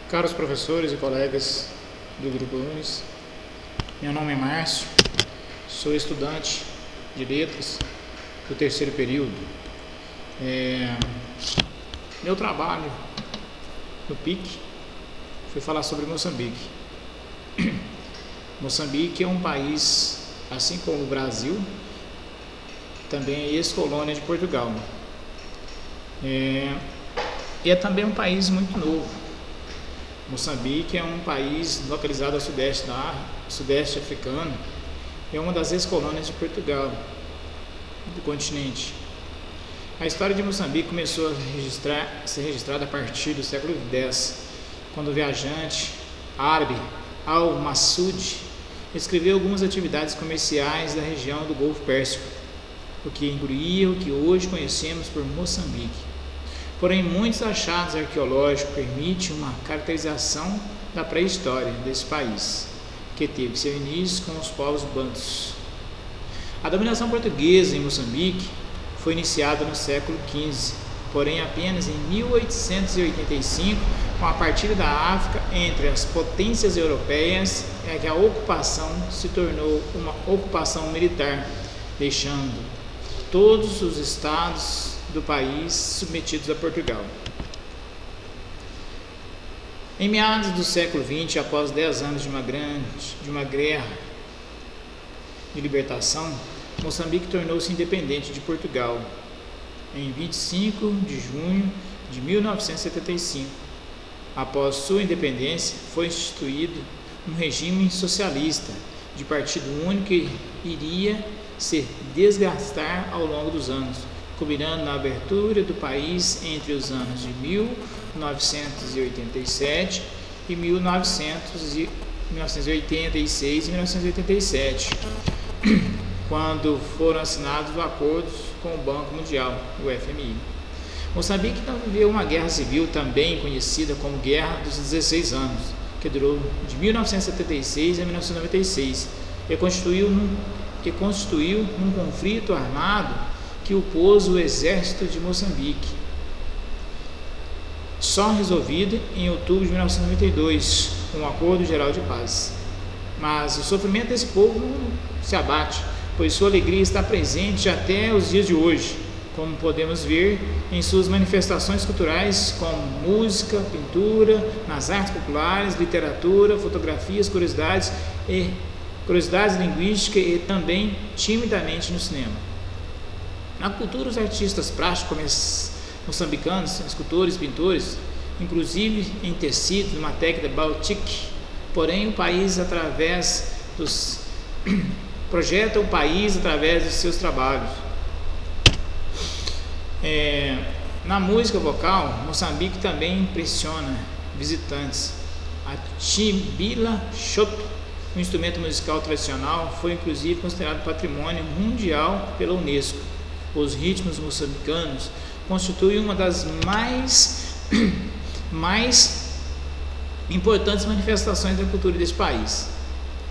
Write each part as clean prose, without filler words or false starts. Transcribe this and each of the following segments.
Caros professores e colegas do Grupo Unis, meu nome é Márcio, sou estudante de letras do terceiro período. Meu trabalho no PIC foi falar sobre Moçambique. Moçambique é um país, assim como o Brasil, também é ex-colônia de Portugal. E é também um país muito novo. Moçambique é um país localizado ao sudeste africano, é uma das ex-colônias de Portugal, do continente. A história de Moçambique começou a ser registrada a partir do século X, quando o viajante árabe Al-Masud escreveu algumas atividades comerciais da região do Golfo Pérsico, o que incluía o que hoje conhecemos por Moçambique. Porém, muitos achados arqueológicos permitem uma caracterização da pré-história desse país, que teve seu início com os povos bantus. A dominação portuguesa em Moçambique foi iniciada no século XV, porém apenas em 1885, com a partida da África entre as potências europeias, é que a ocupação se tornou uma ocupação militar, deixando todos os estados do país submetidos a Portugal. Em meados do século XX, após 10 anos de uma guerra de libertação, Moçambique tornou-se independente de Portugal em 25 de junho de 1975. Após sua independência, foi instituído um regime socialista de partido único que iria se desgastar ao longo dos anos, culminando na abertura do país entre os anos de 1987 e 1986 e 1987, quando foram assinados acordos com o Banco Mundial, o FMI. Moçambique não viveu uma guerra civil, também conhecida como Guerra dos 16 Anos, que durou de 1976 a 1996 e constituiu num conflito armado que opôs o exército de Moçambique, só resolvido em outubro de 1992, com um acordo geral de paz. Mas o sofrimento desse povo não se abate, pois sua alegria está presente até os dias de hoje, como podemos ver em suas manifestações culturais como música, pintura, nas artes populares, literatura, fotografias, curiosidades linguísticas e também timidamente no cinema. Na cultura, os artistas plásticos moçambicanos, escultores, pintores, inclusive em tecidos, uma técnica batik, porém o país projeta o país através dos seus trabalhos. Na música vocal, Moçambique também impressiona visitantes. A timbila choto, um instrumento musical tradicional, foi inclusive considerado patrimônio mundial pela Unesco. Os ritmos moçambicanos constituem uma das mais importantes manifestações da cultura desse país.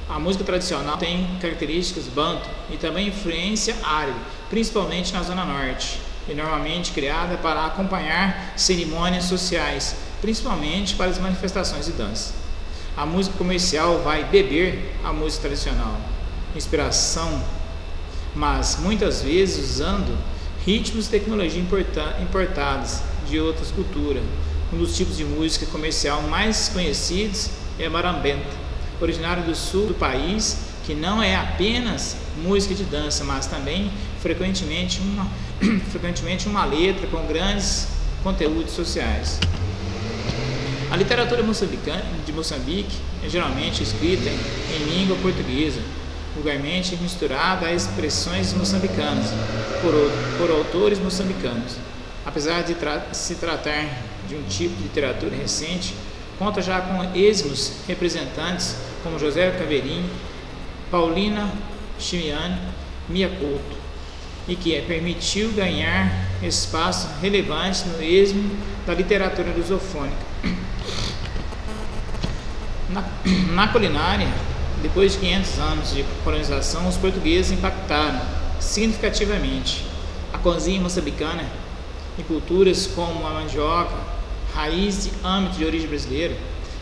A música tradicional tem características bantu e também influência árabe, principalmente na zona norte, e normalmente criada para acompanhar cerimônias sociais, principalmente para as manifestações de dança. A música comercial vai beber a música tradicional, inspiração, mas muitas vezes usando ritmos e tecnologia importados de outras culturas. Um dos tipos de música comercial mais conhecidos é marambenta, originário do sul do país, que não é apenas música de dança, mas também frequentemente uma letra com grandes conteúdos sociais. A literatura de Moçambique é geralmente escrita em língua portuguesa, vulgarmente misturada a expressões moçambicanas por autores moçambicanos. Apesar de se tratar de um tipo de literatura recente, conta já com exímios representantes como José Caveirinho, Paulina Chimiani, Mia Couto, e que permitiu ganhar espaço relevante no êxito da literatura lusofônica. Na culinária, depois de 500 anos de colonização, os portugueses impactaram significativamente a cozinha moçambicana e culturas como a mandioca, raiz de âmbito de origem brasileira,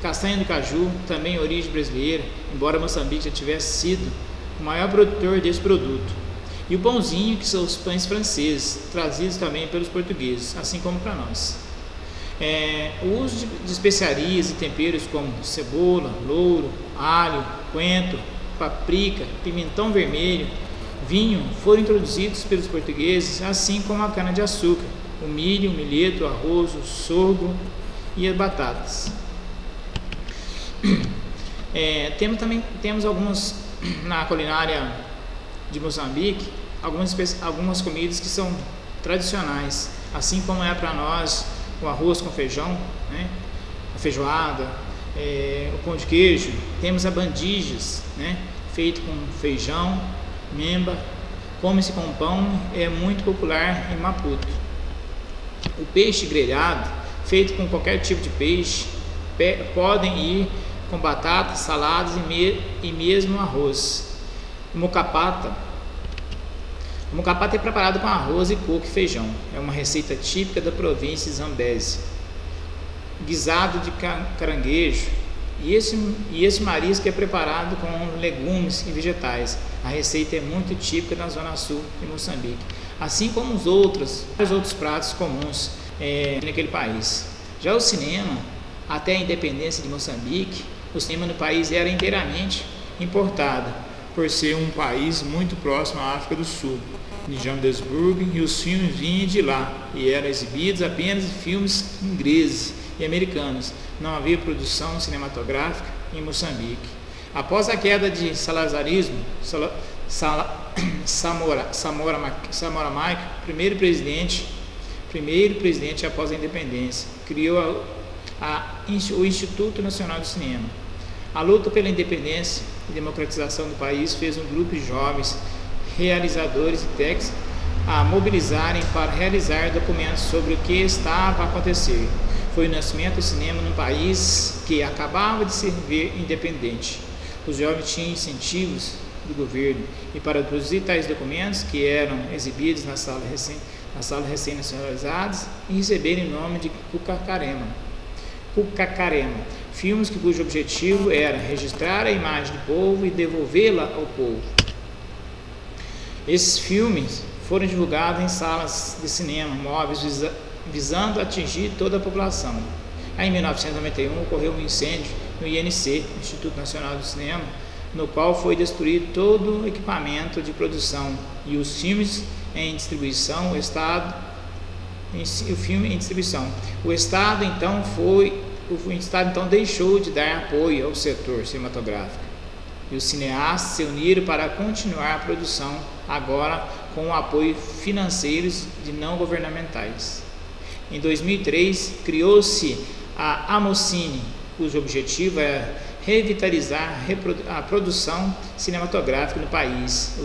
Castanha do caju, também origem brasileira, embora Moçambique já tivesse sido o maior produtor desse produto. E o pãozinho, que são os pães franceses, trazidos também pelos portugueses, assim como para nós. O uso de especiarias e temperos como cebola, louro, alho, coentro, paprika, pimentão vermelho, vinho foram introduzidos pelos portugueses, assim como a cana-de-açúcar, o milho, o milheto, o arroz, o sorgo e as batatas. Temos algumas, na culinária de Moçambique, algumas comidas que são tradicionais, assim como é para nós o arroz com feijão, né? A feijoada, o pão de queijo. Temos a bandijas, né? Feito com feijão, memba, come-se com pão, é muito popular em Maputo. O peixe grelhado, feito com qualquer tipo de peixe, podem ir com batatas, saladas e mesmo arroz. O mocapata é preparado com arroz e coco e feijão. É uma receita típica da província de Zambésia. Guisado de caranguejo. E esse marisco é preparado com legumes e vegetais. A receita é muito típica na zona sul de Moçambique, assim como os outros pratos comuns naquele país. Já o cinema, até a independência de Moçambique, o cinema no país era inteiramente importado, por ser um país muito próximo à África do Sul, de Joanesburgo, e os filmes vinham de lá e eram exibidos apenas em filmes ingleses e americanos. Não havia produção cinematográfica em Moçambique. Após a queda de salazarismo, Samora Machel, primeiro presidente após a independência, criou o Instituto Nacional do Cinema. A luta pela independência e democratização do país fez um grupo de jovens realizadores e técnicos a mobilizarem para realizar documentos sobre o que estava a acontecer. Foi o nascimento do cinema num país que acabava de se ver independente. Os jovens tinham incentivos do governo e para produzir tais documentos, que eram exibidos nas salas recém-nacionalizadas e receberem o nome de Cucacarema, filmes cujo objetivo era registrar a imagem do povo e devolvê-la ao povo. Esses filmes foram divulgados em salas de cinema móveis visando atingir toda a população. Aí, em 1991 ocorreu um incêndio no INC, Instituto Nacional do Cinema, no qual foi destruído todo o equipamento de produção e os filmes em distribuição. O Estado então deixou de dar apoio ao setor cinematográfico e os cineastas se uniram para continuar a produção, agora com o apoio financeiros de não governamentais. Em 2003, criou-se a Amocine, cujo objetivo é revitalizar a produção cinematográfica no país,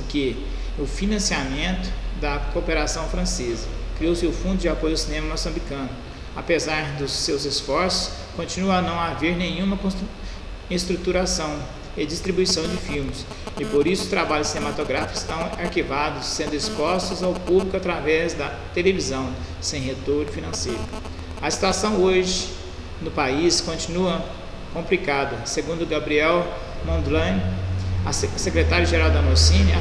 o financiamento da cooperação francesa. Criou-se o Fundo de Apoio ao Cinema Moçambicano. Apesar dos seus esforços, continua a não haver nenhuma estruturação e distribuição de filmes, e por isso os trabalhos cinematográficos estão arquivados, sendo expostos ao público através da televisão, sem retorno financeiro. A situação hoje no país continua complicada. Segundo Gabriel Mondlane, secretário-geral da Amocine,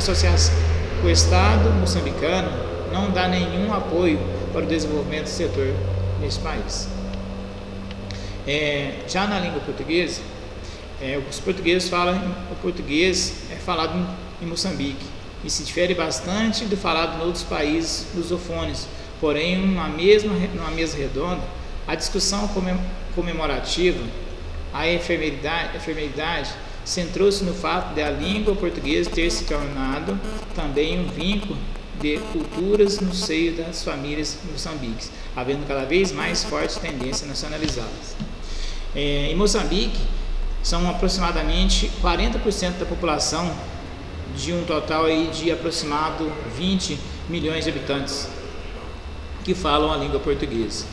o Estado moçambicano não dá nenhum apoio para o desenvolvimento do setor nesse país. Já na língua portuguesa, os portugueses o português é falado em Moçambique e se difere bastante do falado em outros países lusófonos. Porém, numa mesa redonda, a discussão comemorativa, a efemeridade, centrou-se no fato de a língua portuguesa ter se tornado também um vínculo de culturas no seio das famílias moçambiques, havendo cada vez mais fortes tendências nacionalizadas. Em Moçambique, são aproximadamente 40% da população, de um total aí de aproximado 20 milhões de habitantes que falam a língua portuguesa.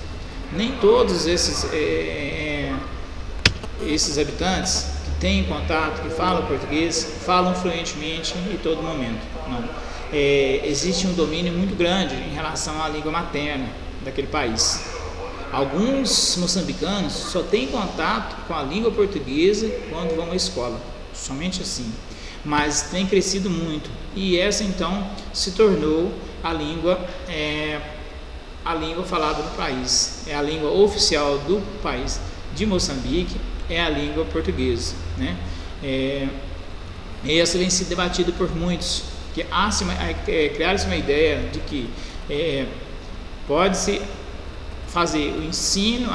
Nem todos esses habitantes que têm contato, que falam português, falam fluentemente em todo momento. Não. Existe um domínio muito grande em relação à língua materna daquele país. Alguns moçambicanos só têm contato com a língua portuguesa quando vão à escola, somente assim. Mas tem crescido muito, e essa então se tornou a língua falada no país, é a língua oficial do país de Moçambique, é a língua portuguesa, né? Essa vem sido debatida por muitos, que criaram-se uma ideia de que pode-se fazer o ensino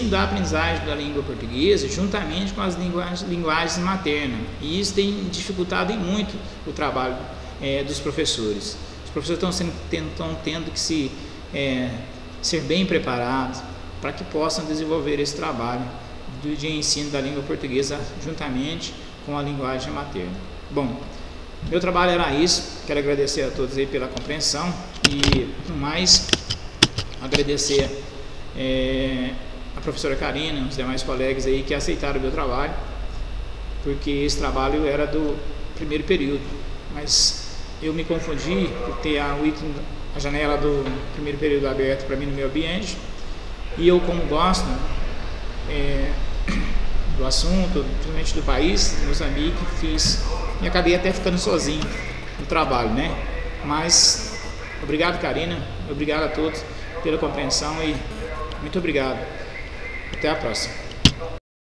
da aprendizagem da língua portuguesa juntamente com as linguagens maternas, e isso tem dificultado muito o trabalho dos professores. Os professores estão tendo que ser bem preparados para que possam desenvolver esse trabalho de ensino da língua portuguesa juntamente com a linguagem materna. Bom, meu trabalho era isso. Quero agradecer a todos aí pela compreensão e, no mais, agradecer a professora Karina, os demais colegas aí que aceitaram o meu trabalho, porque esse trabalho era do primeiro período, mas eu me confundi por ter a janela do primeiro período aberta para mim no meu ambiente, e eu, como gosto do assunto, principalmente do país, de Moçambique, fiz e acabei até ficando sozinho no trabalho, né? Mas obrigado, Karina, obrigado a todos pela compreensão e muito obrigado. Até a próxima.